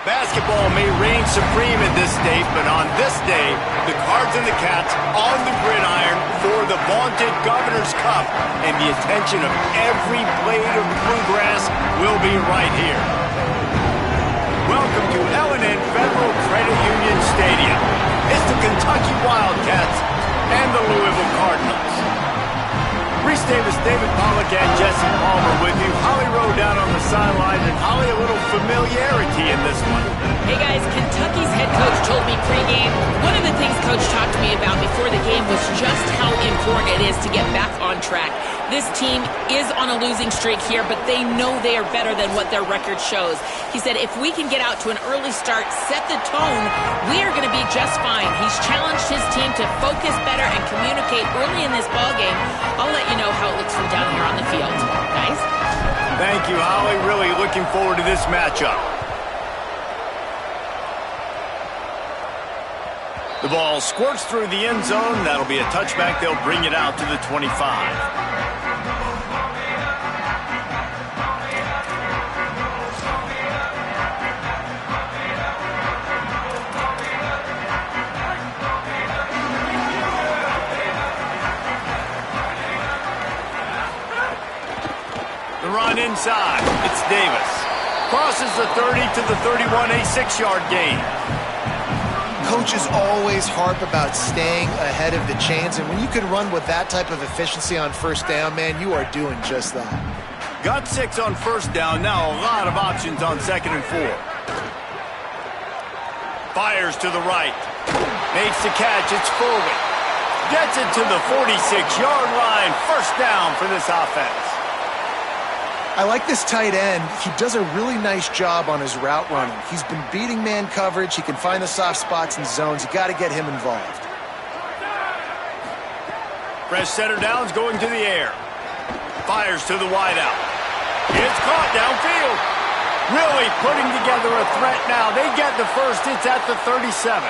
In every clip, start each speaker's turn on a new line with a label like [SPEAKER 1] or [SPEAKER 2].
[SPEAKER 1] Basketball may reign supreme in this state, but on this day, the Cards and the Cats on the gridiron for the vaunted Governor's Cup, and the attention of every blade of bluegrass will be right here. Welcome to L&N Federal Credit Union Stadium. It's the Kentucky Wildcats and the Louisville Cardinals. Reese Davis, David Pollack, and Jesse Palmer with you. Holly Rowe down on the sideline, and Holly, a little familiarity in this one.
[SPEAKER 2] Hey guys, Kentucky's head coach told me pregame, one of the things Coach talked to me about before the game was just how important it is to get back on track. This team is on a losing streak here, but they know they are better than what their record shows. He said if we can get out to an early start, set the tone, we are going to be just fine. He's challenged his team to focus better and communicate early in this ballgame. I'll let you know how it looks from down here on the field. Guys?
[SPEAKER 1] Thank you, Holly. Really looking forward to this matchup. The ball squirts through the end zone. That'll be a touchback. They'll bring it out to the 25. The run inside. It's Davis. Crosses the 30 to the 31, a 6-yard gain.
[SPEAKER 3] Coaches always harp about staying ahead of the chains, and when you can run with that type of efficiency on first down, man, you are doing just that.
[SPEAKER 1] Got 6 on first down. Now a lot of options on 2nd and 4. Fires to the right. Makes the catch. It's Foley. Gets it to the 46-yard line. First down for this offense.
[SPEAKER 3] I like this tight end. He does a really nice job on his route running. He's been beating man coverage. He can find the soft spots and zones. You got to get him involved.
[SPEAKER 1] Fresh center downs going to the air. Fires to the wideout. It's caught downfield. Really putting together a threat now. They get the first. It's at the 37.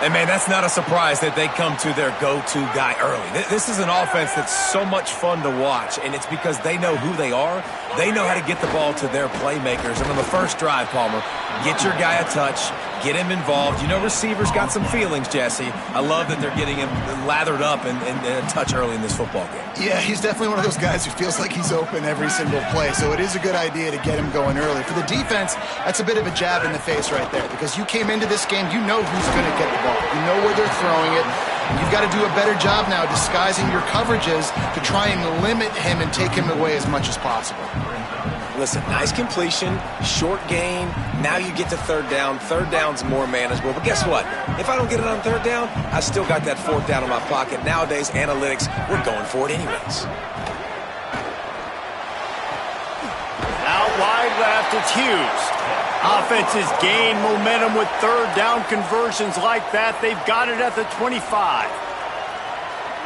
[SPEAKER 4] And, man, that's not a surprise that they come to their go-to guy early. This is an offense that's so much fun to watch, and it's because they know who they are. They know how to get the ball to their playmakers. And on the first drive, Palmer, get your guy a touch, get him involved. You know receivers got some feelings, Jesse. I love that they're getting him lathered up and a touch early in this football game.
[SPEAKER 5] Yeah, he's definitely one of those guys who feels like he's open every single play, so it is a good idea to get him going early. For the defense, that's a bit of a jab in the face right there, because you came into this game, you know who's going to get the ball. You know where they're throwing it. And you've got to do a better job now disguising your coverages to try and limit him and take him away as much as possible.
[SPEAKER 4] Listen, nice completion, short gain. Now you get to third down. Third down's more manageable. But guess what? If I don't get it on third down, I still got that fourth down in my pocket. Nowadays, analytics, we're going for it anyways.
[SPEAKER 1] Out wide left, it's Hughes. Offenses gain momentum with third down conversions like that. They've got it at the 25.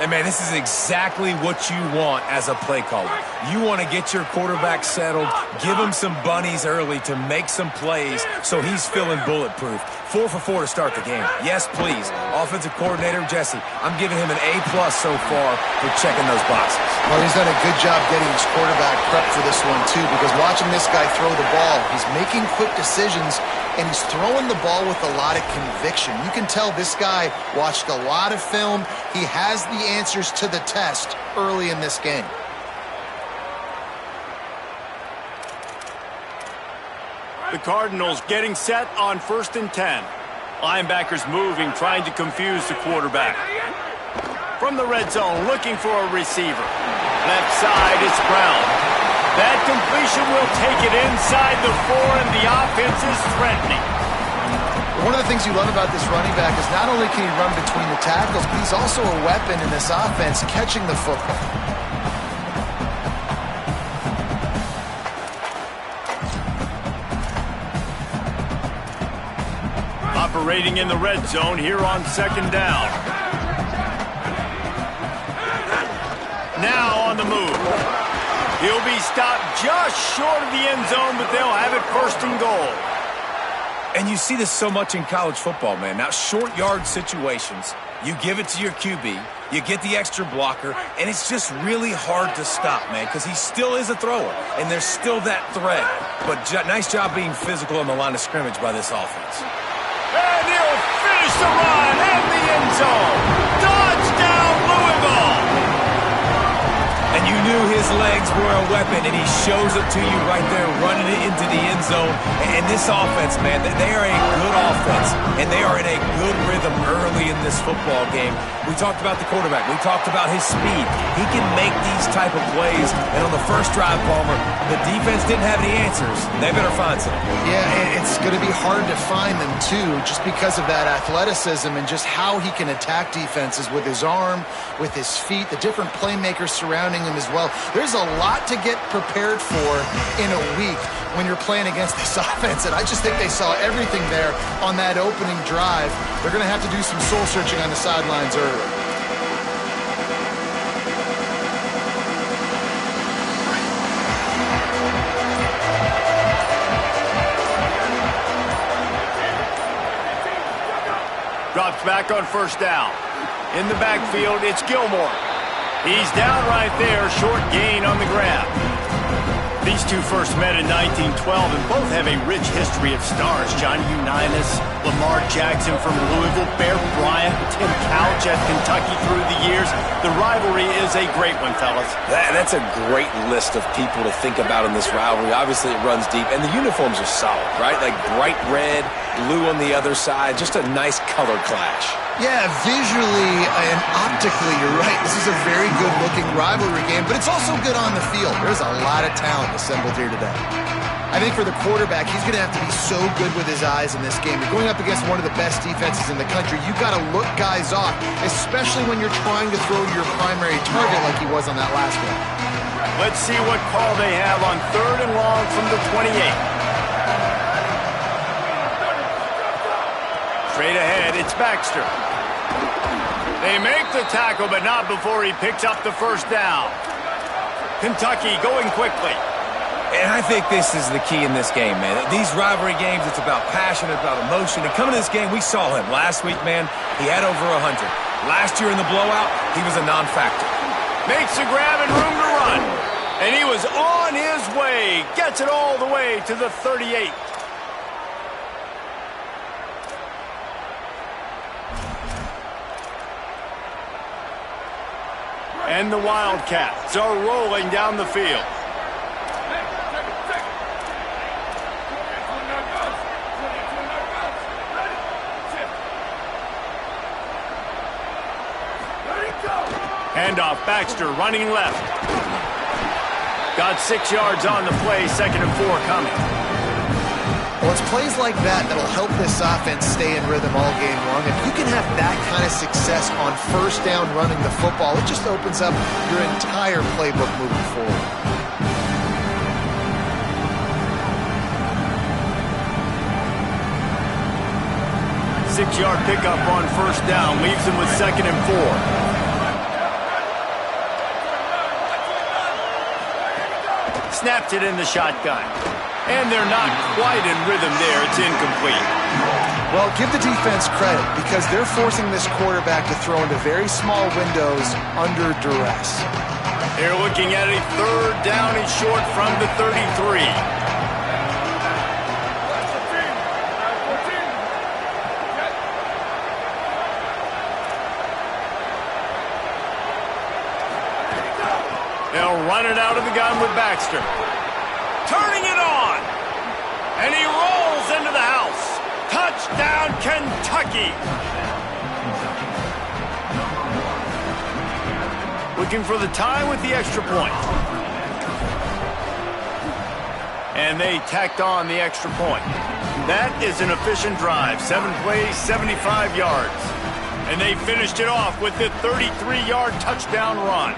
[SPEAKER 4] And, man, this is exactly what you want as a play caller. You want to get your quarterback settled, give him some bunnies early to make some plays so he's feeling bulletproof. 4 for 4 to start the game. Yes, please. Offensive coordinator Jesse, I'm giving him an A+ so far for checking those boxes.
[SPEAKER 3] Well, he's done a good job getting his quarterback prepped for this one, too, because watching this guy throw the ball, he's making quick decisions, and he's throwing the ball with a lot of conviction. You can tell this guy watched a lot of film. He has the answers to the test early in this game.
[SPEAKER 1] The Cardinals getting set on 1st and 10. Linebackers moving, trying to confuse the quarterback. From the red zone, looking for a receiver. Left side, it's Brown. That completion will take it inside the 4, and the offense is threatening.
[SPEAKER 3] One of the things you love about this running back is not only can he run between the tackles, but he's also a weapon in this offense, catching the football.
[SPEAKER 1] Operating in the red zone here on 2nd down. Now on the move. He'll be stopped just short of the end zone, but they'll have it 1st and goal.
[SPEAKER 4] And you see this so much in college football, man. Now, short yard situations, You give it to your QB, you get the extra blocker, and it's just really hard to stop, man, because he still is a thrower, and there's still that threat. But nice job being physical on the line of scrimmage by this offense.
[SPEAKER 1] And he'll finish the run in the end zone. Touchdown, Louisville!
[SPEAKER 4] And you knew his legs were a weapon, and he shows it to you right there, running it into the end zone. And this offense, man, they are a good offense, and they are in a good rhythm early in this football game. We talked about the quarterback. We talked about his speed. He can make these type of plays. And on the first drive, Palmer, the defense didn't have any answers. They better find some.
[SPEAKER 3] Yeah, it's going to be hard to find them, too, just because of that athleticism and just how he can attack defenses with his arm, with his feet, the different playmakers surrounding him as well. There's a lot to get prepared for in a week when you're playing against this offense, and I just think they saw everything there on that opening drive. They're going to have to do some soul-searching on the sidelines early.
[SPEAKER 1] Drops back on first down. In the backfield, it's Gilmore. He's down right there, short gain on the grab. These two first met in 1912 and both have a rich history of stars. Johnny Unitas, Lamar Jackson from Louisville, Bear Bryant, Tim Couch at Kentucky through the years. The rivalry is a great one, fellas.
[SPEAKER 4] That's a great list of people to think about in this rivalry. Obviously, it runs deep, and the uniforms are solid, right? Like bright red, blue on the other side, just a nice color clash.
[SPEAKER 3] Yeah, visually and optically, you're right. This is a very good-looking rivalry game, but it's also good on the field. There's a lot of talent assembled here today. I think for the quarterback, he's going to have to be so good with his eyes in this game. You're going up against one of the best defenses in the country. You've got to look guys off, especially when you're trying to throw to your primary target like he was on that last one.
[SPEAKER 1] Let's see what call they have on 3rd and long from the 28. Straight ahead, it's Baxter. They make the tackle, but not before he picks up the first down. Kentucky going quickly.
[SPEAKER 4] And I think this is the key in this game, man. These rivalry games, it's about passion, it's about emotion. And coming to this game, we saw him last week, man. He had over 100. Last year in the blowout, he was a non-factor.
[SPEAKER 1] Makes the grab and room to run. And he was on his way. Gets it all the way to the 38. And the Wildcats are rolling down the field. Handoff, Baxter running left. Got 6 yards on the play, 2nd and 4 coming.
[SPEAKER 3] Well, it's plays like that that'll help this offense stay in rhythm all game long. If you can have that kind of success on first down running the football, it just opens up your entire playbook moving forward.
[SPEAKER 1] Six-yard pickup on first down leaves him with 2nd and 4. Snapped it in the shotgun. And they're not quite in rhythm there. It's incomplete.
[SPEAKER 3] Well, give the defense credit because they're forcing this quarterback to throw into very small windows under duress.
[SPEAKER 1] They're looking at a 3rd down and short from the 33. They'll run it out of the gun with Baxter. Turning it on. And he rolls into the house. Touchdown, Kentucky. Looking for the tie with the extra point. And they tacked on the extra point. That is an efficient drive. 7 plays, 75 yards. And they finished it off with the 33-yard touchdown run.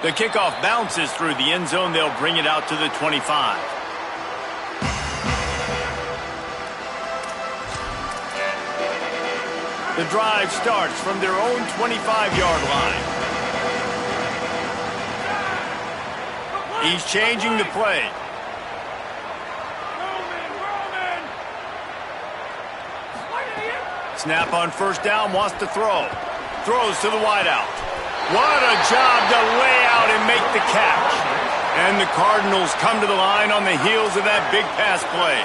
[SPEAKER 1] The kickoff bounces through the end zone. They'll bring it out to the 25. The drive starts from their own 25-yard line. He's changing the play. Snap on first down, wants to throw. Throws to the wideout. What a job to lay out and make the catch. And the Cardinals come to the line on the heels of that big pass play.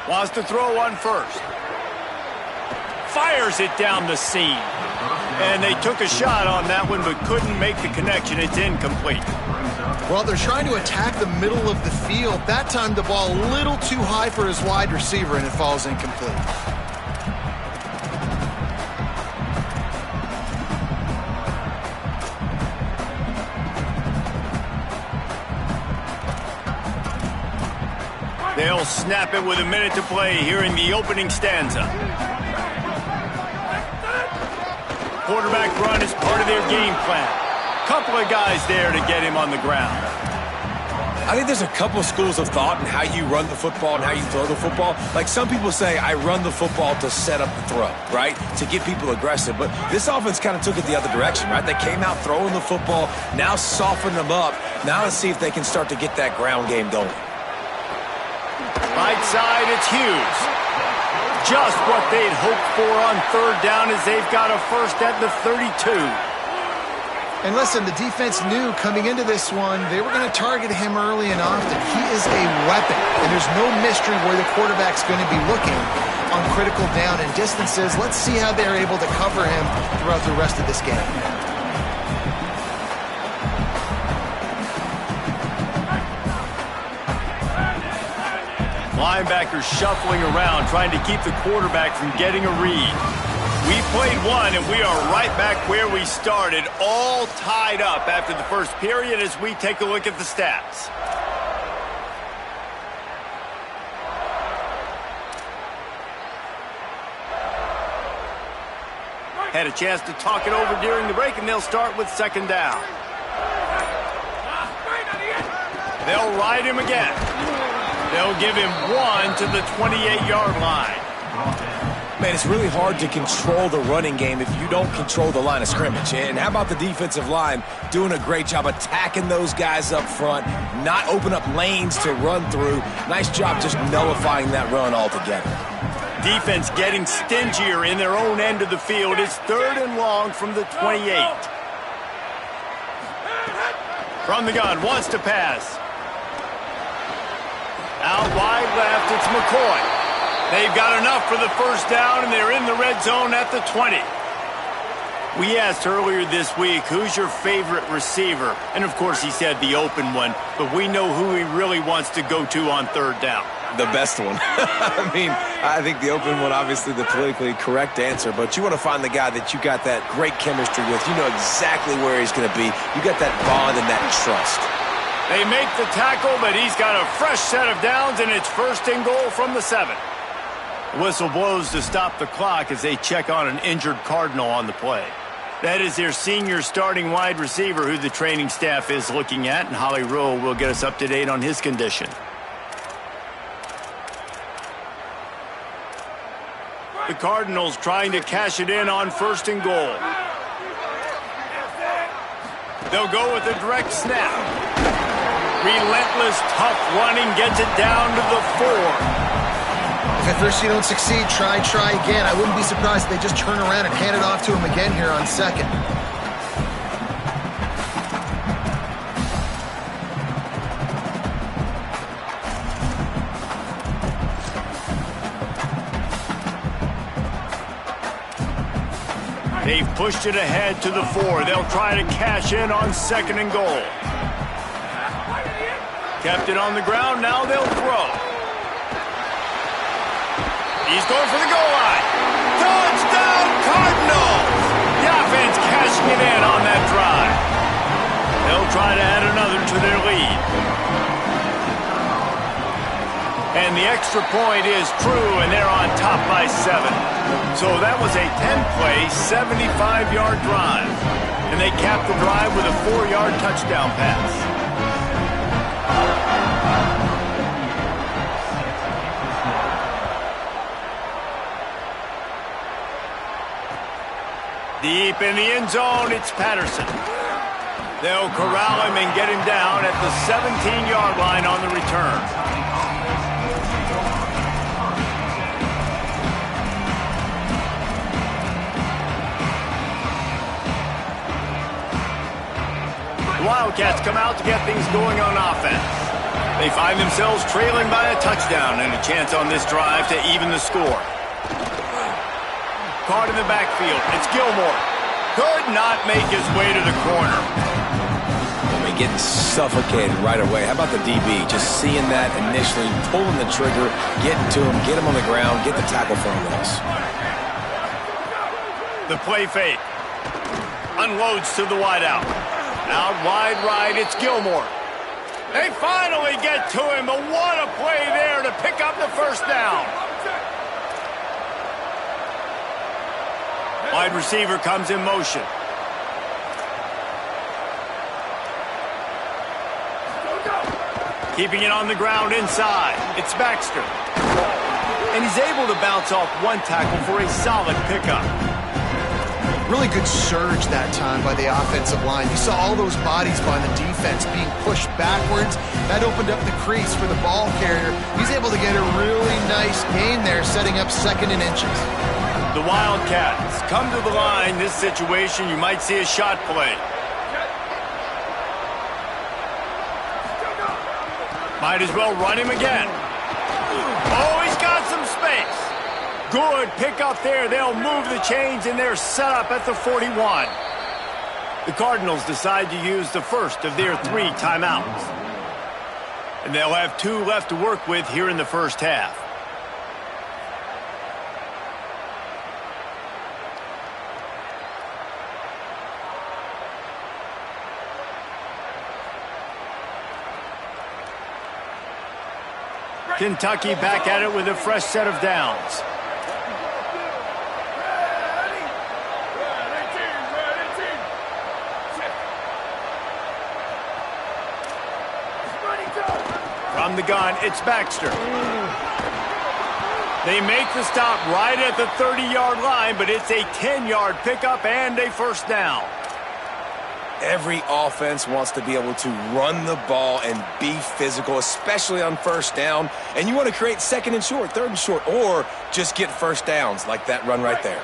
[SPEAKER 1] Wants to throw on first. Fires it down the seam. And they took a shot on that one but couldn't make the connection. It's incomplete.
[SPEAKER 3] Well, they're trying to attack the middle of the field. That time the ball a little too high for his wide receiver, and it falls incomplete.
[SPEAKER 1] They'll snap it with a minute to play here in the opening stanza. Quarterback run is part of their game plan. Couple of guys there to get him on the ground.
[SPEAKER 4] I think there's a couple schools of thought in how you run the football and how you throw the football. Like some people say, I run the football to set up the throw, right? To get people aggressive. But this offense kind of took it the other direction, right? They came out throwing the football, now soften them up. Now let's see if they can start to get that ground game going.
[SPEAKER 1] Right side, it's Hughes. Just what they'd hoped for on third down as they've got a first at the 32.
[SPEAKER 3] And listen, the defense knew coming into this one, they were going to target him early and often. He is a weapon, and there's no mystery where the quarterback's going to be looking on critical down and distances. Let's see how they're able to cover him throughout the rest of this game.
[SPEAKER 1] Linebackers shuffling around, trying to keep the quarterback from getting a read. We played one, and we are right back where we started, all tied up after the first period as we take a look at the stats. Had a chance to talk it over during the break, and they'll start with second down. They'll ride him again. They'll give him one to the 28-yard line.
[SPEAKER 4] Man, it's really hard to control the running game if you don't control the line of scrimmage. And how about the defensive line doing a great job attacking those guys up front, not open up lanes to run through. Nice job just nullifying that run altogether.
[SPEAKER 1] Defense getting stingier in their own end of the field. It's third and long from the 28. From the gun, wants to pass. Out wide left, it's McCoy. They've got enough for the first down, and they're in the red zone at the 20. We asked earlier this week, who's your favorite receiver? And, of course, he said the open one, but we know who he really wants to go to on third down.
[SPEAKER 4] The best one. I mean, I think the open one, obviously the politically correct answer, but you want to find the guy that you got that great chemistry with. You know exactly where he's going to be. You got that bond and that trust.
[SPEAKER 1] They make the tackle, but he's got a fresh set of downs, and it's first and goal from the 7. Whistle blows to stop the clock as they check on an injured Cardinal on the play. That is their senior starting wide receiver who the training staff is looking at, and Holly Rule will get us up to date on his condition. The Cardinals trying to cash it in on first and goal. They'll go with a direct snap. Relentless, tough running gets it down to the 4.
[SPEAKER 3] If at first you don't succeed, try again. I wouldn't be surprised if they just turn around and hand it off to him again here on second.
[SPEAKER 1] They've pushed it ahead to the 4. They'll try to cash in on second and goal. Kept it on the ground, now they'll throw. He's going for the goal line. Touchdown, Cardinals! The offense cashing it in on that drive. They'll try to add another to their lead. And the extra point is true, and they're on top by 7. So that was a 10-play, 75-yard drive. And they capped the drive with a 4-yard touchdown pass. Deep in the end zone, it's Patterson. They'll corral him and get him down at the 17-yard line on the return. The Wildcats come out to get things going on offense. They find themselves trailing by a touchdown and a chance on this drive to even the score. Caught in the backfield. It's Gilmore. Could not make his way to the corner.
[SPEAKER 4] Getting suffocated right away. How about the DB? Just seeing that initially, pulling the trigger, getting to him, get him on the ground, get the tackle for him.
[SPEAKER 1] The play fake. Unloads to the wideout. Out wide right, it's Gilmore. They finally get to him, but what a play there to pick up the first down. Wide receiver comes in motion. Keeping it on the ground inside. It's Baxter. And he's able to bounce off one tackle for a solid pickup.
[SPEAKER 3] Really good surge that time by the offensive line. You saw all those bodies by the defense being pushed backwards. That opened up the crease for the ball carrier. He's able to get a really nice gain there, setting up 2nd and inches.
[SPEAKER 1] The Wildcats come to the line. This situation, you might see a shot play. Might as well run him again. Oh, he's got some space. Good pickup there. They'll move the chains, and they're set up at the 41. The Cardinals decide to use the first of their 3 timeouts. And they'll have 2 left to work with here in the first half. Kentucky back at it with a fresh set of downs. From the gun, it's Baxter. They make the stop right at the 30-yard line, but it's a 10-yard pickup and a first down.
[SPEAKER 4] Every offense wants to be able to run the ball and be physical, especially on first down. And you want to create 2nd and short, 3rd and short, or just get first downs like that run right there.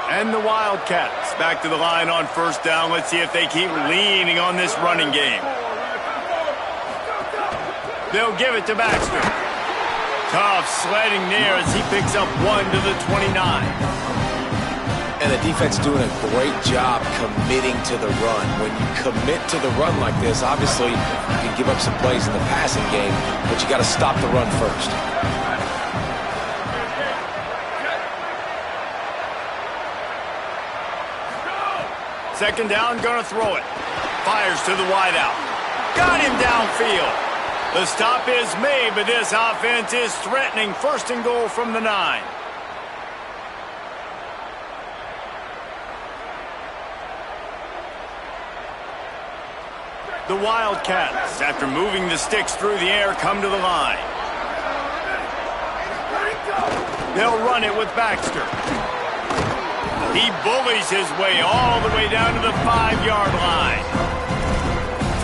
[SPEAKER 1] And the Wildcats back to the line on first down. Let's see if they keep leaning on this running game. They'll give it to Baxter. Tough sledding there as he picks up 1 to the 29.
[SPEAKER 4] And the defense doing a great job committing to the run. When you commit to the run like this, obviously you can give up some plays in the passing game, but you got to stop the run first.
[SPEAKER 1] Second down, gonna throw it. Fires to the wideout. Got him downfield. The stop is made, but this offense is threatening 1st and goal from the 9. The Wildcats, after moving the sticks through the air, come to the line. They'll run it with Baxter. He bullies his way all the way down to the 5-yard line.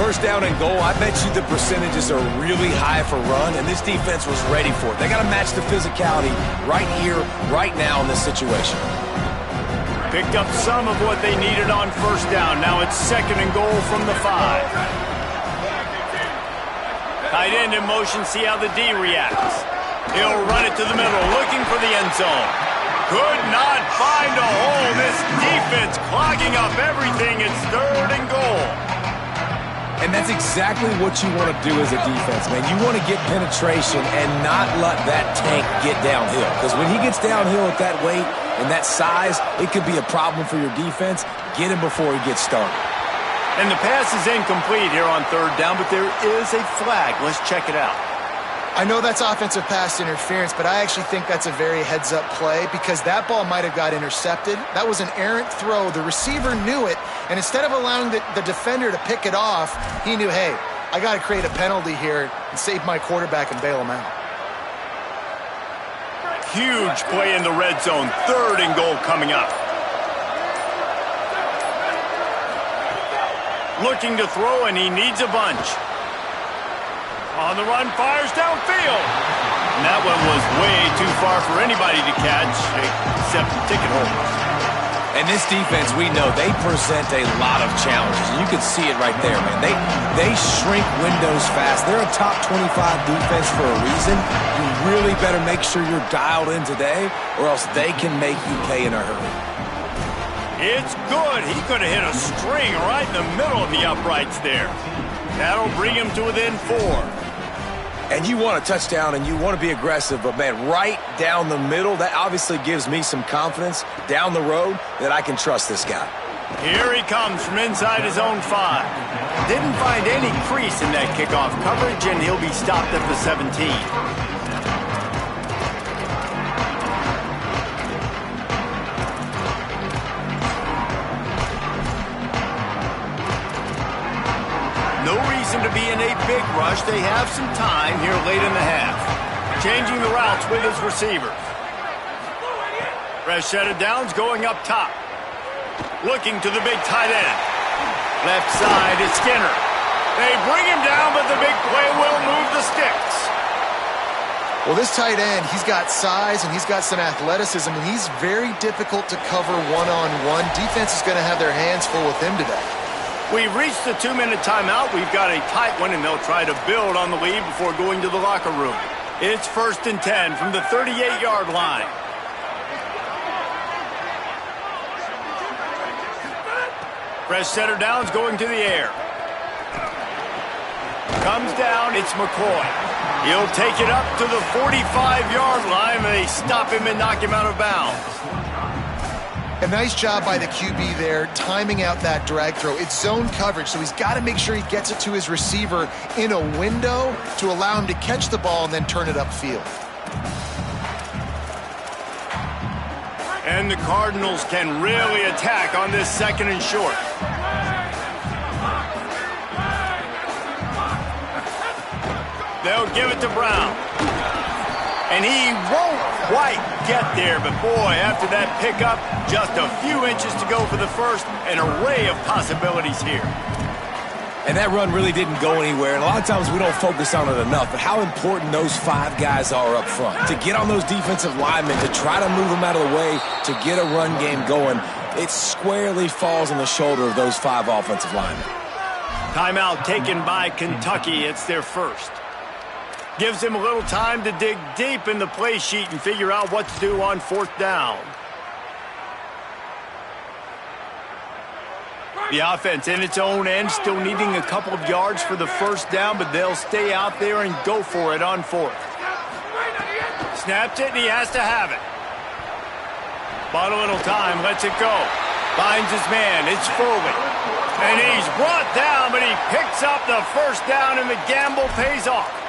[SPEAKER 4] First down and goal, I bet you the percentages are really high for run, and this defense was ready for it. They got to match the physicality right here, right now in this situation.
[SPEAKER 1] Picked up some of what they needed on first down. Now it's 2nd and goal from the 5. Tight end in motion, see how the D reacts. He'll run it to the middle, looking for the end zone. Could not find a hole. This defense clogging up everything. It's 3rd and goal.
[SPEAKER 4] And that's exactly what you want to do as a defense, man. You want to get penetration and not let that tank get downhill. Because when he gets downhill at that weight and that size, it could be a problem for your defense. Get him before he gets started.
[SPEAKER 1] And the pass is incomplete here on 3rd down, but there is a flag. Let's check it out.
[SPEAKER 3] I know that's offensive pass interference, but I actually think that's a very heads-up play because that ball might have got intercepted. That was an errant throw. The receiver knew it, and instead of allowing the defender to pick it off, he knew, hey, I got to create a penalty here and save my quarterback and bail him out.
[SPEAKER 1] Huge play in the red zone. 3rd and goal coming up. Looking to throw, and he needs a bunch. On the run, fires downfield. And that one was way too far for anybody to catch, except ticket holders.
[SPEAKER 4] And this defense, we know, they present a lot of challenges. And you can see it right there, man. They shrink windows fast. They're a top 25 defense for a reason. You really better make sure you're dialed in today, or else they can make you pay in a hurry.
[SPEAKER 1] It's good. He could have hit a string right in the middle of the uprights there. That'll bring him to within 4.
[SPEAKER 4] And you want a touchdown and you want to be aggressive, but, man, right down the middle, that obviously gives me some confidence down the road that I can trust this guy.
[SPEAKER 1] Here he comes from inside his own 5. Didn't find any crease in that kickoff coverage, and he'll be stopped at the 17. No reason to be in a big rush. They have some time here late in the half. Changing the routes with his receivers. Fresh set of downs going up top. Looking to the big tight end. Left side is Skinner. They bring him down, but the big play will move the sticks.
[SPEAKER 3] Well, this tight end, he's got size and he's got some athleticism, and he's very difficult to cover one-on-one. Defense is going to have their hands full with him today.
[SPEAKER 1] We've reached the 2-minute timeout. We've got a tight one, and they'll try to build on the lead before going to the locker room. It's 1st and 10 from the 38-yard line. Fresh setter downs going to the air. Comes down, it's McCoy. He'll take it up to the 45-yard line, and they stop him and knock him out of bounds.
[SPEAKER 3] A nice job by the QB there, timing out that drag throw. It's zone coverage, so he's got to make sure he gets it to his receiver in a window to allow him to catch the ball and then turn it upfield.
[SPEAKER 1] And the Cardinals can really attack on this 2nd and short. They'll give it to Brown. And he won't quite get there, but boy, after that pickup, just a few inches to go for the first. An array of possibilities here.
[SPEAKER 4] And that run really didn't go anywhere, and a lot of times we don't focus on it enough, but how important those 5 guys are up front. To get on those defensive linemen, to try to move them out of the way, to get a run game going, it squarely falls on the shoulder of those 5 offensive linemen.
[SPEAKER 1] Timeout taken by Kentucky. It's their first. Gives him a little time to dig deep in the play sheet and figure out what to do on 4th down. The offense in its own end, still needing a couple of yards for the 1st down, but they'll stay out there and go for it on 4th. Snaps it, and he has to have it. Bought a little time, lets it go. Finds his man, it's Foley. And he's brought down, but he picks up the 1st down, and the gamble pays off.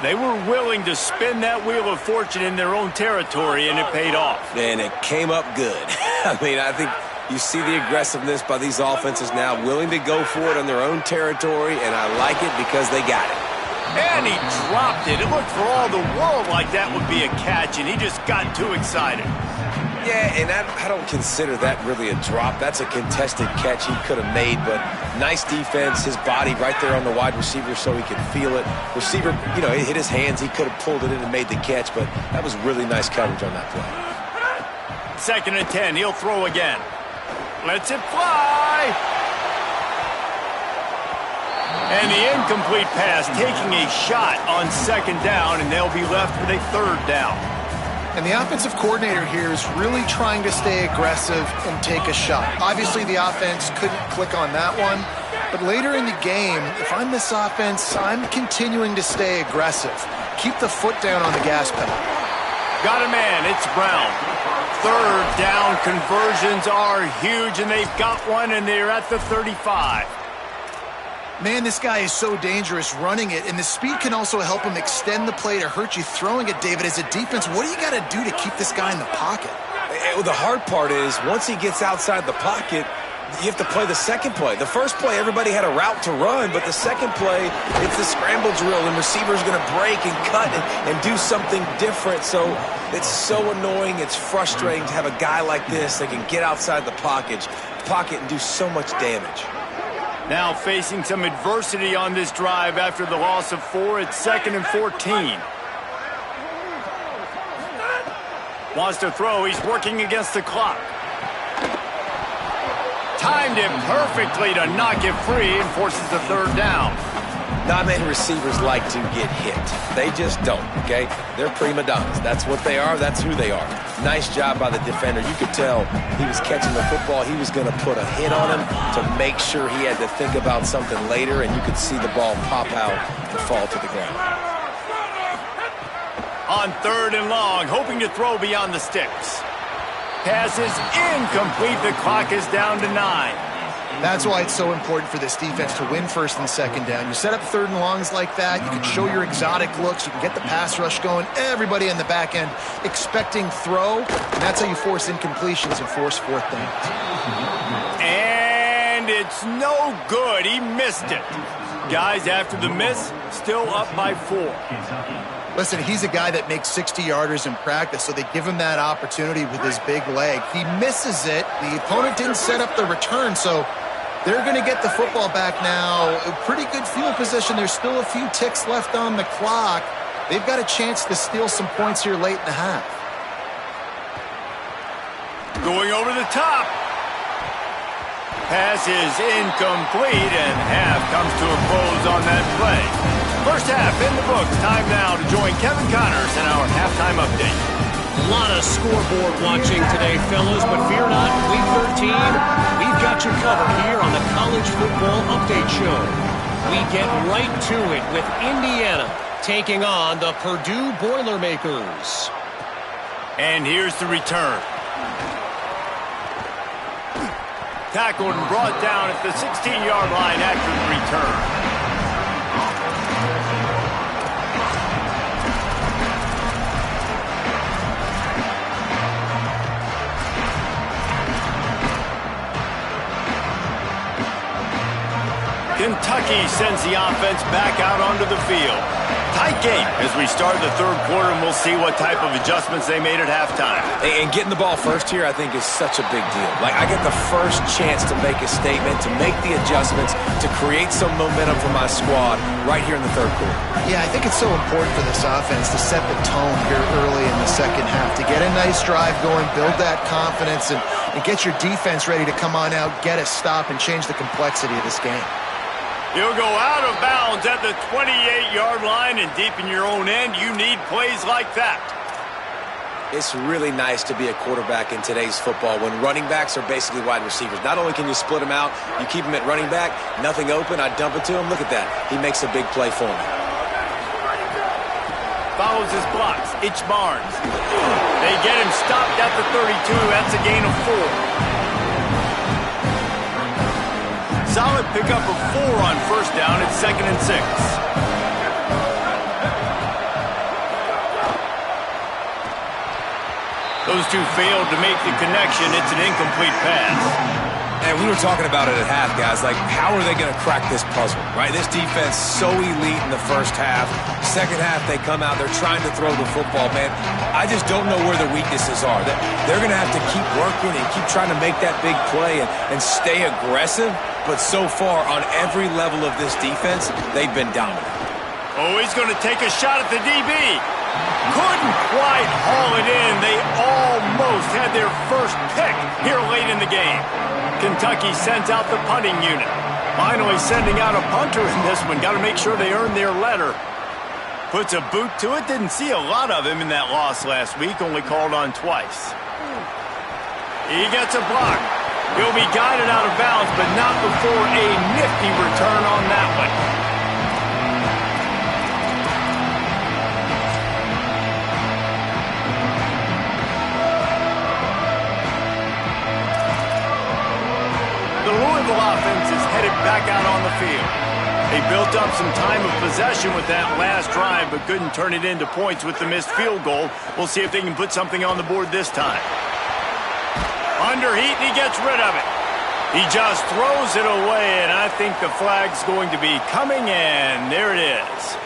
[SPEAKER 1] They were willing to spin that wheel of fortune in their own territory, and it paid off.
[SPEAKER 4] And it came up good. I mean, I think you see the aggressiveness by these offenses now, willing to go for it on their own territory, and I like it because they got it.
[SPEAKER 1] And he dropped it. It looked for all the world like that would be a catch, and he just got too excited.
[SPEAKER 4] Yeah, and I don't consider that really a drop. That's a contested catch he could have made, but nice defense, his body right there on the wide receiver so he could feel it. Receiver, you know, it hit his hands. He could have pulled it in and made the catch, but that was really nice coverage on that play.
[SPEAKER 1] 2nd and 10, he'll throw again. Lets it fly. And the incomplete pass taking a shot on 2nd down, and they'll be left with a 3rd down.
[SPEAKER 3] And the offensive coordinator here is really trying to stay aggressive and take a shot. Obviously, the offense couldn't click on that one. But later in the game, if I'm this offense, I'm continuing to stay aggressive. Keep the foot down on the gas pedal.
[SPEAKER 1] Got a man, it's Brown. 3rd down conversions are huge, and they've got one, and they're at the 35.
[SPEAKER 3] Man, this guy is so dangerous running it, and the speed can also help him extend the play to hurt you throwing it, David. As a defense, what do you got to do to keep this guy in the pocket?
[SPEAKER 4] Well, the hard part is once he gets outside the pocket, you have to play the 2nd play. The 1st play, everybody had a route to run, but the 2nd play, it's the scramble drill, and receiver's going to break and cut and do something different. So it's so annoying. It's frustrating to have a guy like this that can get outside the pocket and do so much damage.
[SPEAKER 1] Now facing some adversity on this drive after the loss of 4. It's 2nd and 14. Wants to throw. He's working against the clock. Timed it perfectly to knock it free and forces the 3rd down.
[SPEAKER 4] Not many receivers like to get hit. They just don't, okay? They're prima donnas. That's what they are. That's who they are. Nice job by the defender. You could tell he was catching the football. He was going to put a hit on him to make sure he had to think about something later, and you could see the ball pop out and fall to the ground.
[SPEAKER 1] On 3rd and long, hoping to throw beyond the sticks. Pass is incomplete. The clock is down to 9.
[SPEAKER 3] That's why it's so important for this defense to win 1st and 2nd down. You set up 3rd and longs like that. You can show your exotic looks. You can get the pass rush going. Everybody in the back end expecting throw. And that's how you force incompletions and force 4th downs.
[SPEAKER 1] And it's no good. He missed it. Guys, after the miss, still up by 4.
[SPEAKER 3] Listen, he's a guy that makes 60-yarders in practice, so they give him that opportunity with his big leg. He misses it. The opponent didn't set up the return, so they're going to get the football back now. A pretty good field position. There's still a few ticks left on the clock. They've got a chance to steal some points here late in the half.
[SPEAKER 1] Going over the top. Pass is incomplete, and half comes to a close on that play. First half in the books. Time now to join Kevin Connors in our halftime update.
[SPEAKER 6] A lot of scoreboard watching today, fellas, but fear not, Week 13, we've got you covered here on the College Football Update Show. We get right to it with Indiana taking on the Purdue Boilermakers.
[SPEAKER 1] And here's the return. Tackled and brought down at the 16-yard line after the return. Kentucky sends the offense back out onto the field. Tight game as we start the 3rd quarter, and we'll see what type of adjustments they made at halftime.
[SPEAKER 4] And getting the ball first here, I think, is such a big deal. Like, I get the first chance to make a statement, to make the adjustments, to create some momentum for my squad right here in the 3rd quarter.
[SPEAKER 3] Yeah, I think it's so important for this offense to set the tone here early in the 2nd half, to get a nice drive going, build that confidence, and get your defense ready to come on out, get a stop, and change the complexity of this game.
[SPEAKER 1] He'll go out of bounds at the 28-yard line, and deep in your own end, you need plays like that.
[SPEAKER 4] It's really nice to be a quarterback in today's football when running backs are basically wide receivers. Not only can you split them out, you keep them at running back, nothing open, I dump it to him. Look at that. He makes a big play for me.
[SPEAKER 1] Follows his blocks. Itch Barnes. They get him stopped at the 32. That's a gain of 4. Solid pickup of 4 on 1st down. It's 2nd and 6. Those two failed to make the connection. It's an incomplete pass.
[SPEAKER 4] And we were talking about it at half, guys. Like, how are they going to crack this puzzle, right? This defense so elite in the 1st half. 2nd half, they come out. They're trying to throw the football, man. I just don't know where the weaknesses are. They're going to have to keep working and keep trying to make that big play and stay aggressive. But so far, on every level of this defense, they've been dominant.
[SPEAKER 1] Oh, he's going to take a shot at the DB. Couldn't quite haul it in. They almost had their first pick here late in the game. Kentucky sends out the punting unit. Finally sending out a punter in this one. Got to make sure they earn their letter. Puts a boot to it. Didn't see a lot of him in that loss last week. Only called on twice. He gets a block. He'll be guided out of bounds, but not before a nifty return on that one. The Louisville offense is headed back out on the field. They built up some time of possession with that last drive, but couldn't turn it into points with the missed field goal. We'll see if they can put something on the board this time. Under heat, and he gets rid of it. He just throws it away, and I think the flag's going to be coming, and there it is.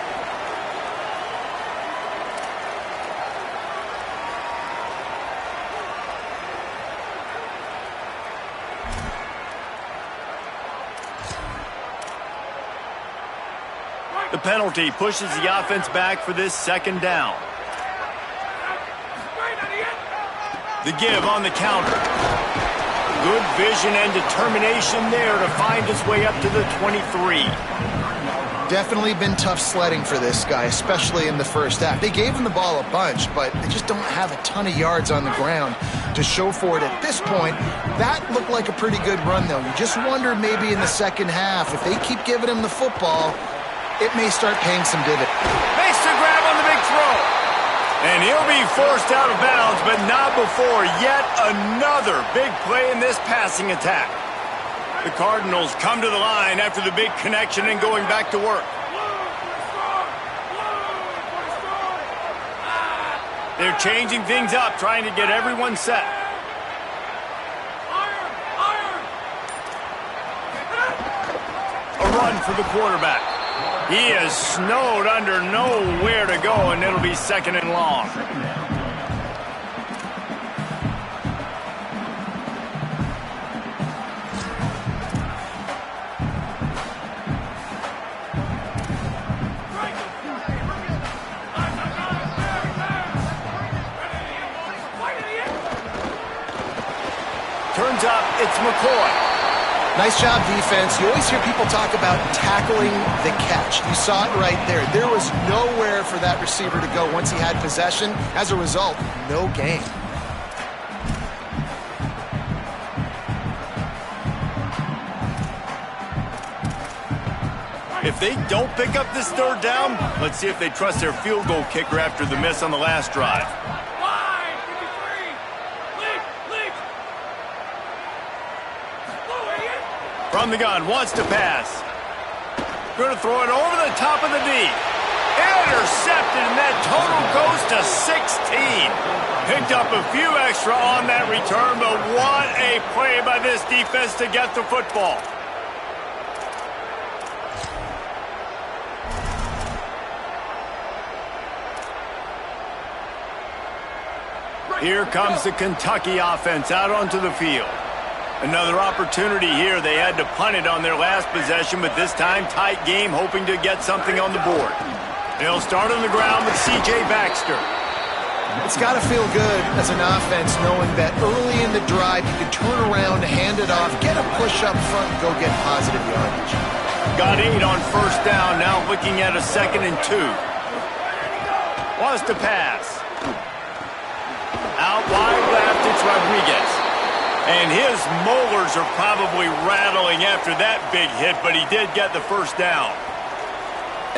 [SPEAKER 1] The penalty pushes the offense back for this second down. The give on the counter. Good vision and determination there to find his way up to the 23.
[SPEAKER 3] Definitely been tough sledding for this guy, especially in the first half. They gave him the ball a bunch, but they just don't have a ton of yards on the ground to show for it at this point. That looked like a pretty good run, though. You just wonder maybe in the second half, if they keep giving him the football, it may start paying some dividends.
[SPEAKER 1] Makes the grab on the big throw. And he'll be forced out of bounds, but not before yet another big play in this passing attack. The Cardinals come to the line after the big connection and going back to work. They're changing things up, trying to get everyone set. A run for the quarterback. He is snowed under, nowhere to go, and it'll be second and long. Turns up, it's McCoy.
[SPEAKER 3] Nice job, defense. You always hear people talk about tackling the catch. You saw it right there. There was nowhere for that receiver to go once he had possession. As a result, no gain.
[SPEAKER 1] If they don't pick up this third down, let's see if they trust their field goal kicker after the miss on the last drive. From the gun, wants to pass. Going to throw it over the top of the knee. Intercepted, and that total goes to 16. Picked up a few extra on that return, but what a play by this defense to get the football. Here comes the Kentucky offense out onto the field. Another opportunity here. They had to punt it on their last possession, but this time tight game, hoping to get something on the board. They'll start on the ground with C.J. Baxter.
[SPEAKER 3] It's got to feel good as an offense knowing that early in the drive you can turn around, hand it off, get a push up front, and go get positive yardage.
[SPEAKER 1] Got 8 on first down, now looking at a 2nd and 2. Wants to pass. Out wide left, it's Rodriguez. And his molars are probably rattling after that big hit, but he did get the first down.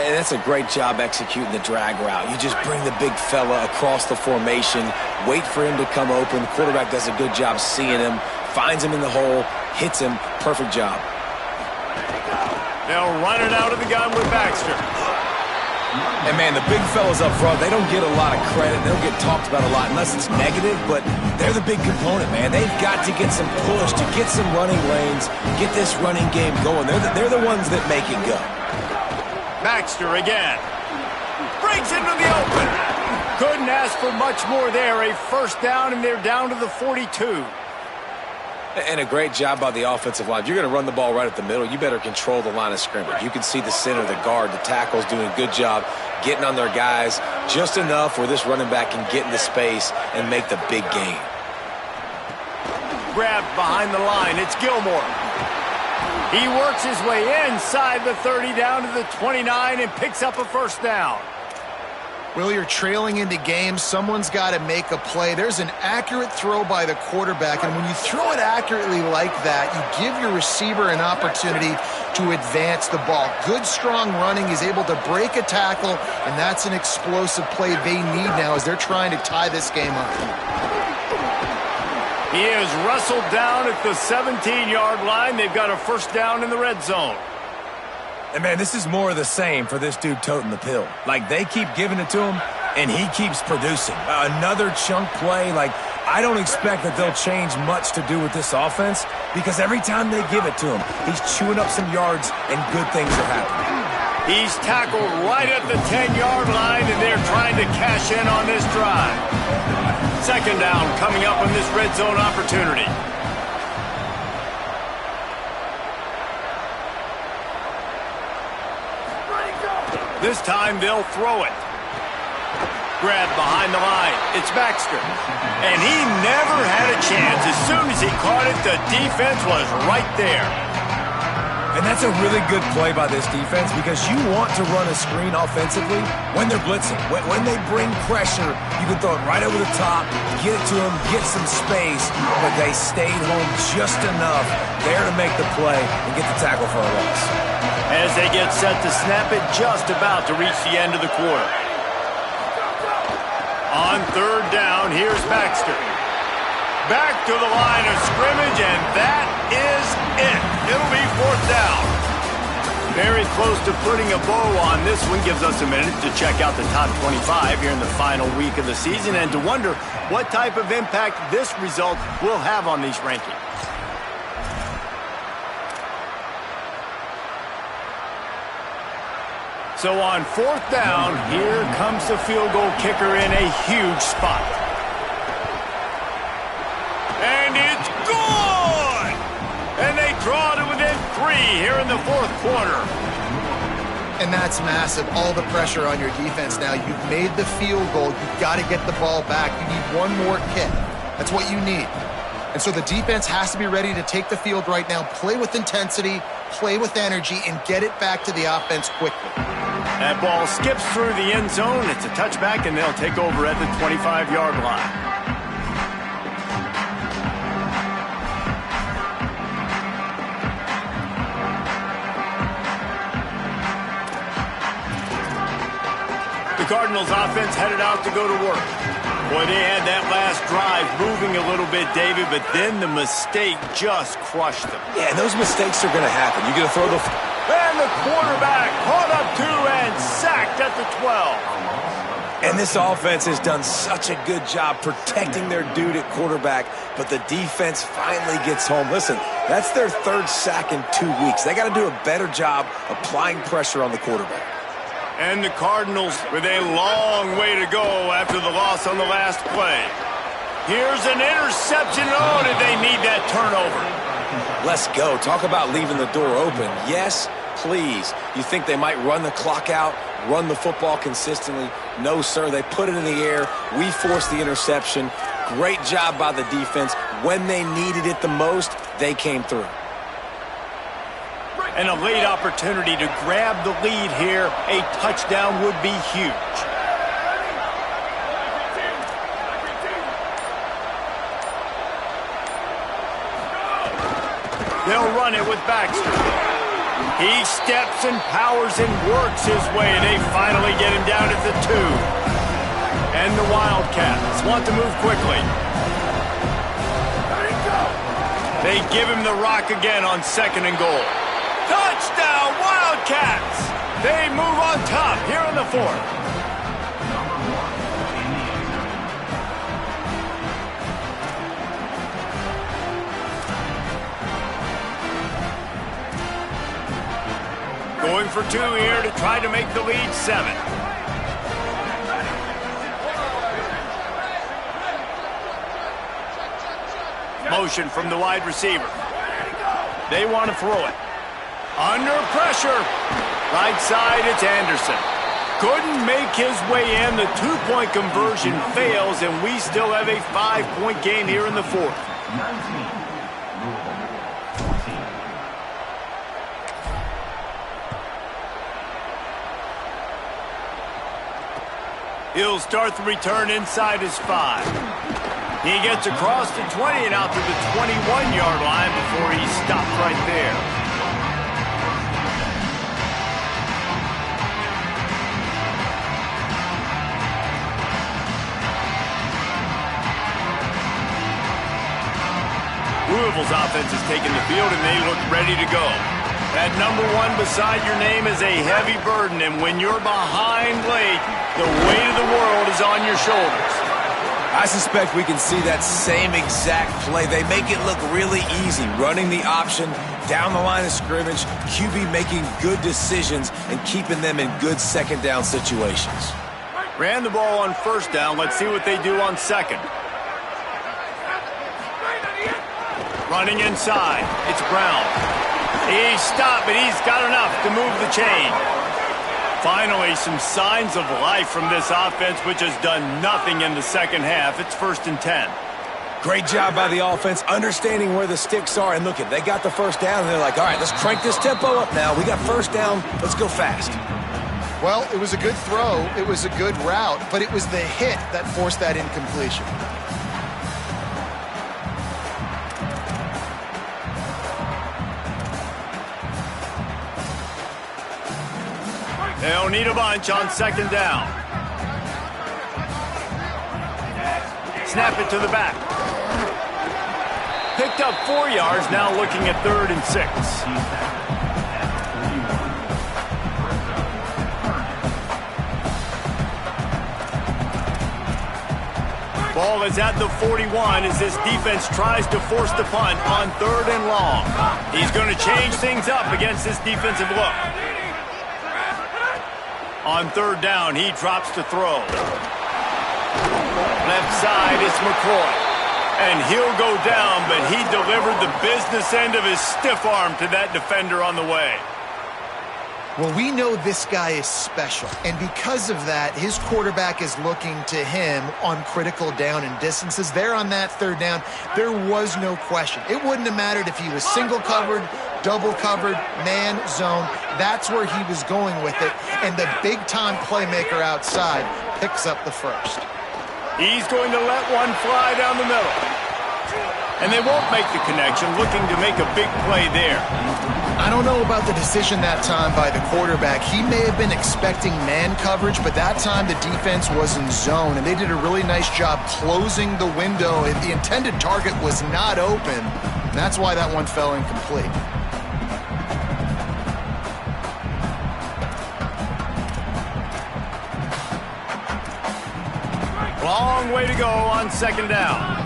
[SPEAKER 4] And that's a great job executing the drag route. You just bring the big fella across the formation, wait for him to come open. The quarterback does a good job seeing him, finds him in the hole, hits him. Perfect job.
[SPEAKER 1] They'll run it out of the gun with Baxter.
[SPEAKER 4] And, man, the big fellas up front, they don't get a lot of credit. They don't get talked about a lot unless it's negative, but they're the big component, man. They've got to get some push, to get some running lanes, get this running game going. They're the ones that make it go.
[SPEAKER 1] Baxter again. Breaks into the open. Couldn't ask for much more there. A first down, and they're down to the 42.
[SPEAKER 4] And a great job by the offensive line. If you're going to run the ball right at the middle, you better control the line of scrimmage. You can see the center, the guard, the tackle's doing a good job getting on their guys just enough where this running back can get into space and make the big gain.
[SPEAKER 1] Grabbed behind the line. It's Gilmore. He works his way inside the 30 down to the 29 and picks up a first down.
[SPEAKER 3] Well, you're trailing into games. Someone's got to make a play. There's an accurate throw by the quarterback, and when you throw it accurately like that, you give your receiver an opportunity to advance the ball. Good, strong running. He's able to break a tackle, and that's an explosive play they need now as they're trying to tie this game up.
[SPEAKER 1] He is wrestled down at the 17-yard line. They've got a first down in the red zone.
[SPEAKER 4] And, man, this is more of the same for this dude toting the pill. Like, they keep giving it to him, and he keeps producing. Another chunk play. Like, I don't expect that they'll change much to do with this offense because every time they give it to him, he's chewing up some yards, and good things are happening.
[SPEAKER 1] He's tackled right at the 10-yard line, and they're trying to cash in on this drive. Second down coming up on this red zone opportunity. This time they'll throw it. Grab behind the line. It's Baxter. And he never had a chance. As soon as he caught it, the defense was right there.
[SPEAKER 4] And that's a really good play by this defense because you want to run a screen offensively when they're blitzing. When they bring pressure, you can throw it right over the top, get it to them, get some space, but they stayed home just enough there to make the play and get the tackle for a loss.
[SPEAKER 1] As they get set to snap it, just about to reach the end of the quarter. On third down, here's Baxter. Back to the line of scrimmage, and that is it. It'll be fourth down. Very close to putting a bow on this one. Gives us a minute to check out the top 25 here in the final week of the season and to wonder what type of impact this result will have on these rankings. So on fourth down, here comes the field goal kicker in a huge spot. And it's good! And they draw to within 3 here in the fourth quarter.
[SPEAKER 3] And that's massive. All the pressure on your defense now. You've made the field goal. You've got to get the ball back. You need one more kick. That's what you need. And so the defense has to be ready to take the field right now, play with intensity, play with energy, and get it back to the offense quickly.
[SPEAKER 1] That ball skips through the end zone. It's a touchback, and they'll take over at the 25-yard line. The Cardinals offense headed out to go to work. Boy, they had that last drive moving a little bit, David, but then the mistake just crushed them.
[SPEAKER 4] Yeah, and those mistakes are going to happen. You're going to throw the...
[SPEAKER 1] And the quarterback caught up to and sacked at the 12.
[SPEAKER 4] And this offense has done such a good job protecting their dude at quarterback, but the defense finally gets home. Listen, that's their third sack in 2 weeks. They got to do a better job applying pressure on the quarterback.
[SPEAKER 1] And the Cardinals with a long way to go after the loss on the last play. Here's an interception. Oh, did they need that turnover?
[SPEAKER 4] Let's go. Talk about leaving the door open. Yes, please. You think they might run the clock out, run the football consistently? No, sir. They put it in the air. We forced the interception. Great job by the defense. When they needed it the most, they came through.
[SPEAKER 1] And a late opportunity to grab the lead here. A touchdown would be huge. They'll run it with Baxter. He steps and powers and works his way. They finally get him down at the 2. And the Wildcats want to move quickly. They give him the rock again on 2nd and goal. Touchdown, Wildcats! They move on top here in the 4th. Going for 2 here to try to make the lead 7. Motion from the wide receiver. They want to throw it. Under pressure. Right side, it's Anderson. Couldn't make his way in. The 2-point conversion fails, and we still have a 5-point game here in the 4th. He'll start the return inside his 5. He gets across the 20 and out to the 21-yard line before he stopped right there. Louisville's offense has taken the field, and they look ready to go. That number 1 beside your name is a heavy burden, and when you're behind late, the weight of the world is on your shoulders.
[SPEAKER 4] I suspect we can see that same exact play. They make it look really easy, running the option down the line of scrimmage, QB making good decisions and keeping them in good 2nd down situations.
[SPEAKER 1] Ran the ball on 1st down. Let's see what they do on 2nd. Running inside. It's Brown. He stopped, but he's got enough to move the chain. Finally, some signs of life from this offense, which has done nothing in the second half. It's 1st and 10.
[SPEAKER 4] Great job by the offense, understanding where the sticks are. And look, they got the first down, and they're like, all right, let's crank this tempo up now. We got first down. Let's go fast.
[SPEAKER 3] Well, it was a good throw. It was a good route, but it was the hit that forced that incompletion.
[SPEAKER 1] They'll need a bunch on 2nd down. Snap it to the back. Picked up 4 yards, now looking at 3rd and 6. Ball is at the 41 as this defense tries to force the punt on 3rd and long. He's going to change things up against this defensive look. On 3rd down, he drops to throw. Left side is McCoy. And he'll go down, but he delivered the business end of his stiff arm to that defender on the way.
[SPEAKER 3] Well, we know this guy is special, and because of that, his quarterback is looking to him on critical down and distances. There on that 3rd down, there was no question. It wouldn't have mattered if he was single covered, double covered, man, zone. That's where he was going with it, and the big-time playmaker outside picks up the first.
[SPEAKER 1] He's going to let one fly down the middle. And they won't make the connection, looking to make a big play there.
[SPEAKER 3] I don't know about the decision that time by the quarterback. He may have been expecting man coverage, but that time the defense was in zone, and they did a really nice job closing the window. The intended target was not open. That's why that one fell incomplete.
[SPEAKER 1] Long way to go on 2nd down.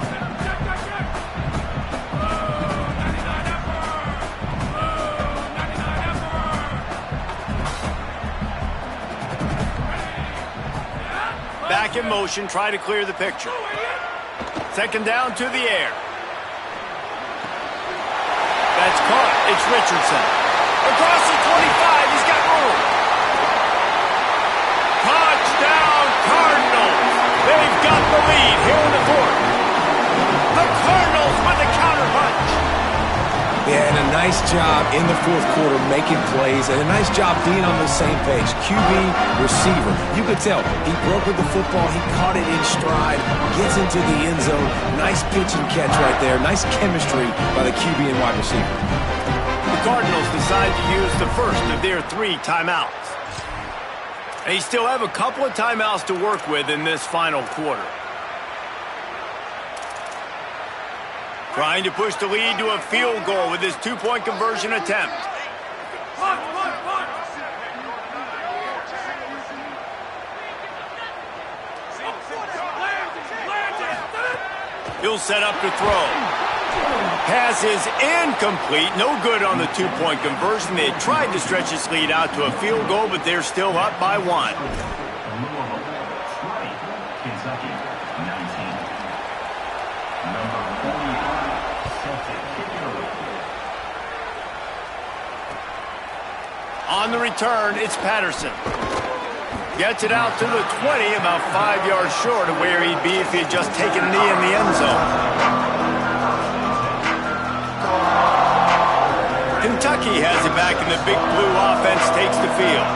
[SPEAKER 1] Back in motion, try to clear the picture. 2nd down to the air. That's caught. It's Richardson. Across the 25, he's got room. Touchdown, Cardinals. They've got the lead here in the 4th. The Cardinals with a counter punch.
[SPEAKER 4] Yeah, and a nice job in the 4th quarter making plays, and a nice job being on the same page. QB, receiver. You could tell he broke with the football. He caught it in stride, gets into the end zone. Nice pitch and catch right there. Nice chemistry by the QB and wide receiver.
[SPEAKER 1] The Cardinals decide to use the first of their 3 timeouts. They still have a couple of timeouts to work with in this final quarter. Trying to push the lead to a field goal with his 2-point conversion attempt. He'll set up to throw. Pass is incomplete. No good on the 2-point conversion. They tried to stretch this lead out to a field goal, but they're still up by 1. On the return, it's Patterson. Gets it out to the 20, about 5 yards short of where he'd be if he had just taken a knee in the end zone. Kentucky has it back, and the Big Blue offense takes the field.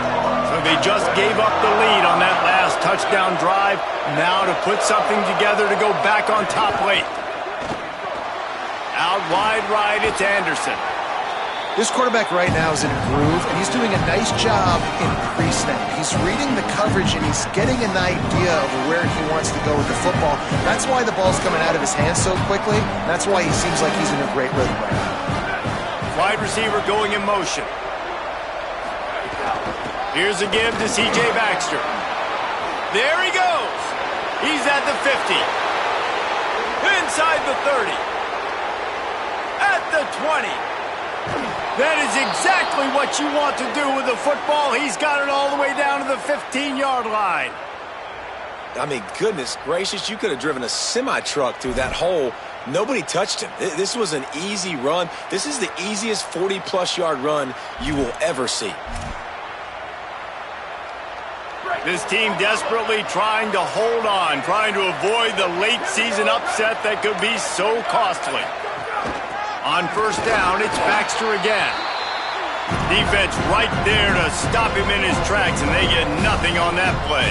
[SPEAKER 1] So they just gave up the lead on that last touchdown drive. Now to put something together to go back on top late. Out wide right, it's Anderson.
[SPEAKER 3] This quarterback right now is in a groove, and he's doing a nice job in pre-snap. He's reading the coverage, and he's getting an idea of where he wants to go with the football. That's why the ball's coming out of his hands so quickly. That's why he seems like he's in a great rhythm right now.
[SPEAKER 1] Wide receiver going in motion. Here's a give to C.J. Baxter. There he goes. He's at the 50. Inside the 30. At the 20. That is exactly what you want to do with the football. He's got it all the way down to the 15-yard line.
[SPEAKER 4] I mean, goodness gracious, you could have driven a semi-truck through that hole. Nobody touched him. This was an easy run. This is the easiest 40-plus yard run you will ever see.
[SPEAKER 1] This team desperately trying to hold on, trying to avoid the late season upset that could be so costly. On first down, it's Baxter again. Defense right there to stop him in his tracks, and they get nothing on that play.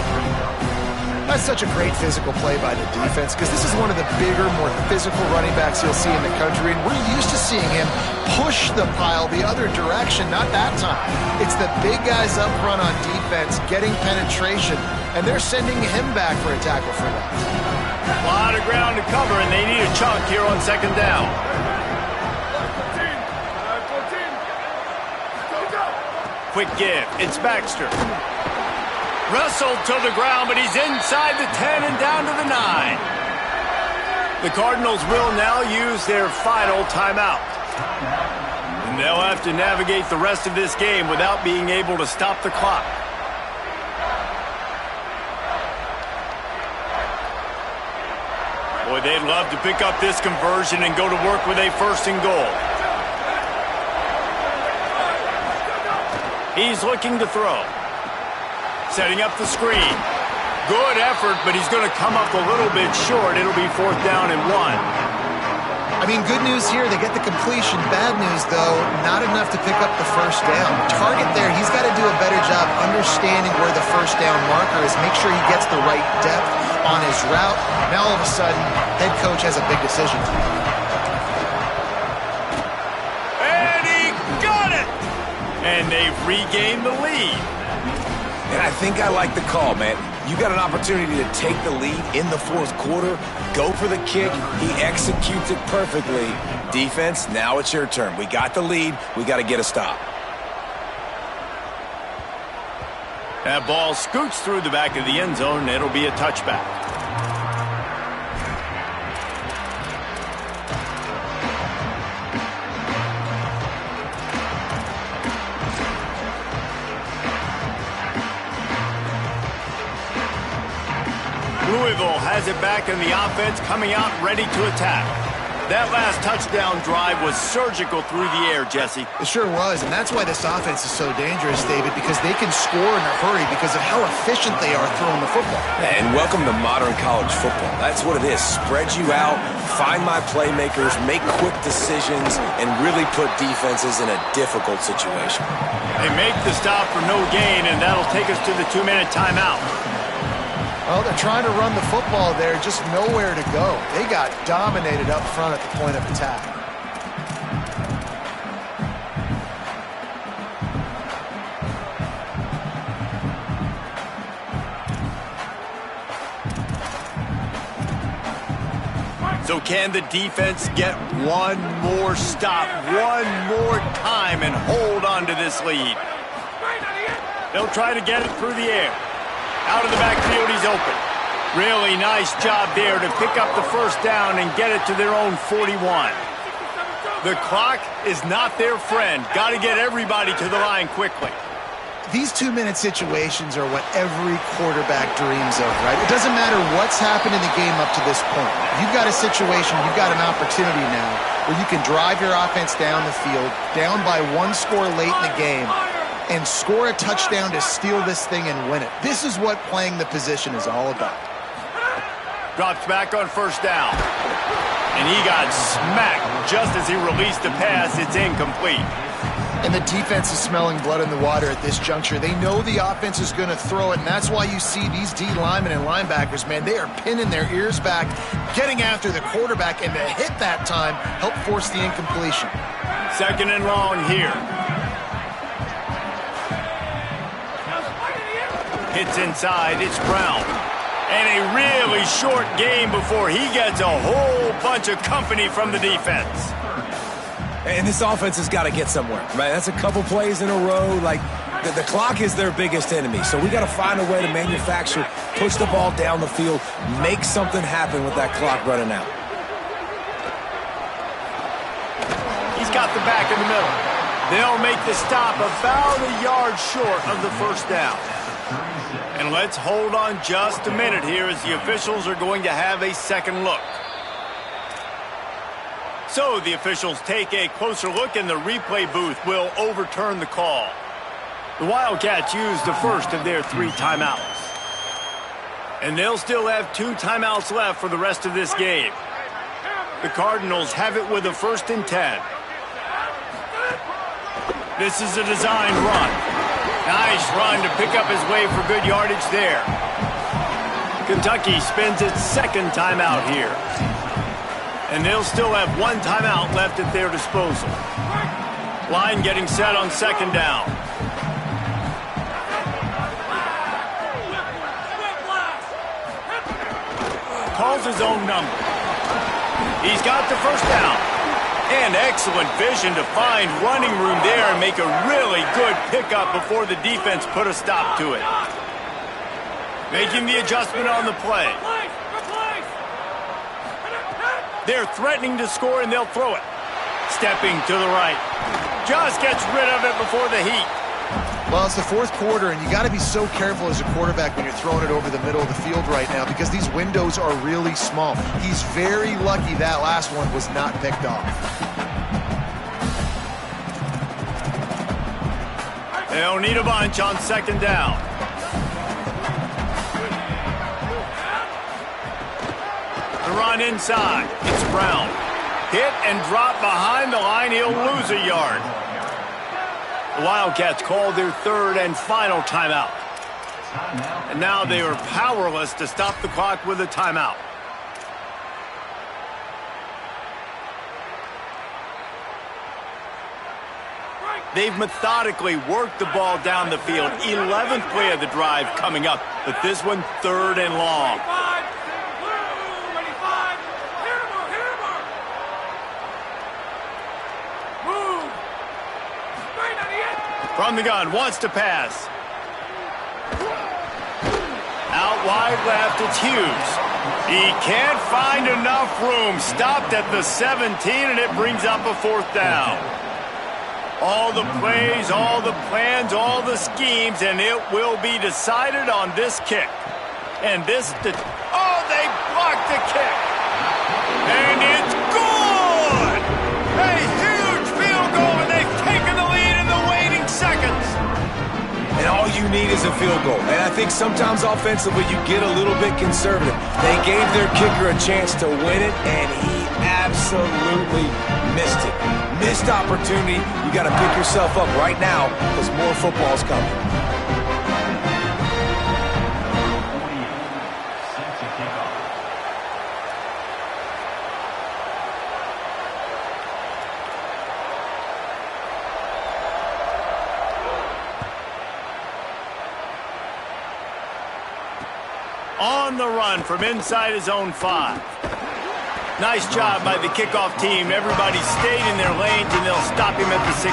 [SPEAKER 5] That's such a great physical play by the defense because this is one of the bigger, more physical running backs you'll see in the country, and we're used to seeing him push the pile the other direction. Not that time. It's the big guys up front on defense getting penetration, and they're sending him back for a tackle for that.
[SPEAKER 1] A lot of ground to cover, and they need a chunk here on second down. Quick give. It's Baxter. Wrestled to the ground, but he's inside the 10 and down to the 9. The Cardinals will now use their final timeout. And they'll have to navigate the rest of this game without being able to stop the clock. Boy, they'd love to pick up this conversion and go to work with a first and goal. He's looking to throw. Setting up the screen. Good effort, but he's going to come up a little bit short. It'll be 4th down and 1.
[SPEAKER 3] I mean, good news here. They get the completion. Bad news, though, not enough to pick up the first down. Target there, he's got to do a better job understanding where the first down marker is. Make sure he gets the right depth on his route. Now, all of a sudden, head coach has a big decision to make.
[SPEAKER 1] And he got it! And they've regained the lead.
[SPEAKER 4] And I think I like the call, man. You got an opportunity to take the lead in the 4th quarter. Go for the kick. He executes it perfectly. Defense, now it's your turn. We got the lead. We got to get a stop.
[SPEAKER 1] That ball scoots through the back of the end zone, and it'll be a touchback. Louisville has it back in the offense, coming out ready to attack. That last touchdown drive was surgical through the air, Jesse.
[SPEAKER 3] It sure was, and that's why this offense is so dangerous, David, because they can score in a hurry because of how efficient they are throwing the football.
[SPEAKER 4] And welcome to modern college football. That's what it is. Spread you out, find my playmakers, make quick decisions, and really put defenses in a difficult situation.
[SPEAKER 1] They make the stop for no gain, and that'll take us to the 2-minute timeout.
[SPEAKER 3] Well, they're trying to run the football there, just nowhere to go. They got dominated up front at the point of attack.
[SPEAKER 1] So can the defense get one more stop, one more time, and hold on to this lead? They'll try to get it through the air. Out of the backfield, he's open. Really nice job there to pick up the first down and get it to their own 41. The clock is not their friend. Got to get everybody to the line quickly.
[SPEAKER 3] These 2-minute situations are what every quarterback dreams of, right? It doesn't matter what's happened in the game up to this point. You've got a situation, you've got an opportunity now where you can drive your offense down the field, down by 1 score late in the game, and score a touchdown to steal this thing and win it. This is what playing the position is all about.
[SPEAKER 1] Drops back on first down. And he got smacked just as he released the pass. It's incomplete.
[SPEAKER 3] And the defense is smelling blood in the water at this juncture. They know the offense is going to throw it, and that's why you see these D linemen and linebackers, man, they are pinning their ears back, getting after the quarterback, and to hit that time, help force the incompletion.
[SPEAKER 1] 2nd and long here. Hits inside, it's Brown. And a really short game before he gets a whole bunch of company from the defense.
[SPEAKER 4] And this offense has got to get somewhere, right? That's a couple plays in a row. Like, the clock is their biggest enemy. So we got to find a way to manufacture, push the ball down the field, make something happen with that clock running out.
[SPEAKER 1] He's got the back in the middle. They'll make the stop about a yard short of the first down. And let's hold on just a minute here as the officials are going to have a second look. So the officials take a closer look and the replay booth will overturn the call. The Wildcats use the first of their 3 timeouts. And they'll still have 2 timeouts left for the rest of this game. The Cardinals have it with a 1st and 10. This is a designed run. Nice run to pick up his way for good yardage there. Kentucky spends its 2nd timeout here. And they'll still have 1 timeout left at their disposal. Line getting set on 2nd down. Calls his own number. He's got the 1st down. And excellent vision to find running room there and make a really good pickup before the defense put a stop to it. Making the adjustment on the play. They're threatening to score and they'll throw it. Stepping to the right. Just gets rid of it before the heat.
[SPEAKER 3] Well, it's the 4th quarter, and you got to be so careful as a quarterback when you're throwing it over the middle of the field right now because these windows are really small. He's very lucky that last one was not picked off.
[SPEAKER 1] They'll need a bunch on 2nd down. The run inside. It's Brown. Hit and drop behind the line. He'll lose a yard. The Wildcats call their 3rd and final timeout. And now they are powerless to stop the clock with a timeout. They've methodically worked the ball down the field. 11th play of the drive coming up, but this one 3rd and long. From the gun, wants to pass. Out wide left, it's Hughes. He can't find enough room. Stopped at the 17, and it brings up a 4th down. All the plays, all the plans, all the schemes, and it will be decided on this kick. And this, oh, they blocked the kick. And it's good! A huge field goal, and they've taken the lead in the waning seconds.
[SPEAKER 4] And all you need is a field goal. And I think sometimes offensively you get a little bit conservative. They gave their kicker a chance to win it, and he absolutely missed it. Missed opportunity. You got to pick yourself up right now because more football's coming.
[SPEAKER 1] On the run from inside his own 5. Nice job by the kickoff team. Everybody stayed in their lanes, and they'll stop him at the 16.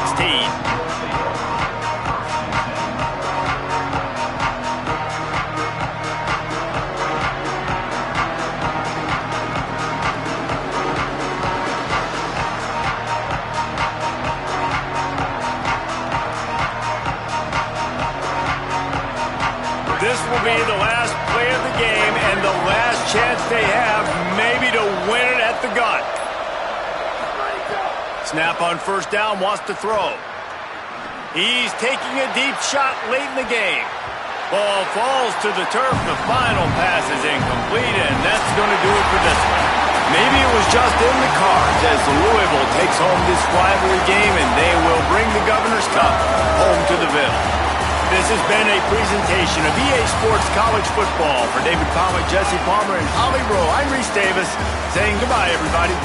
[SPEAKER 1] This will be the last play of the game and the last chance they have maybe to win it at the gun. Snap on 1st down, wants to throw. He's taking a deep shot late in the game. Ball falls to the turf. The final pass is incomplete, and that's going to do it for this one. Maybe it was just in the cards as Louisville takes home this rivalry game, and they will bring the Governor's Cup home to the Ville. This has been a presentation of EA Sports College Football. For David Pollack, Jesse Palmer, and Holly Rowe, I'm Reese Davis saying goodbye, everybody.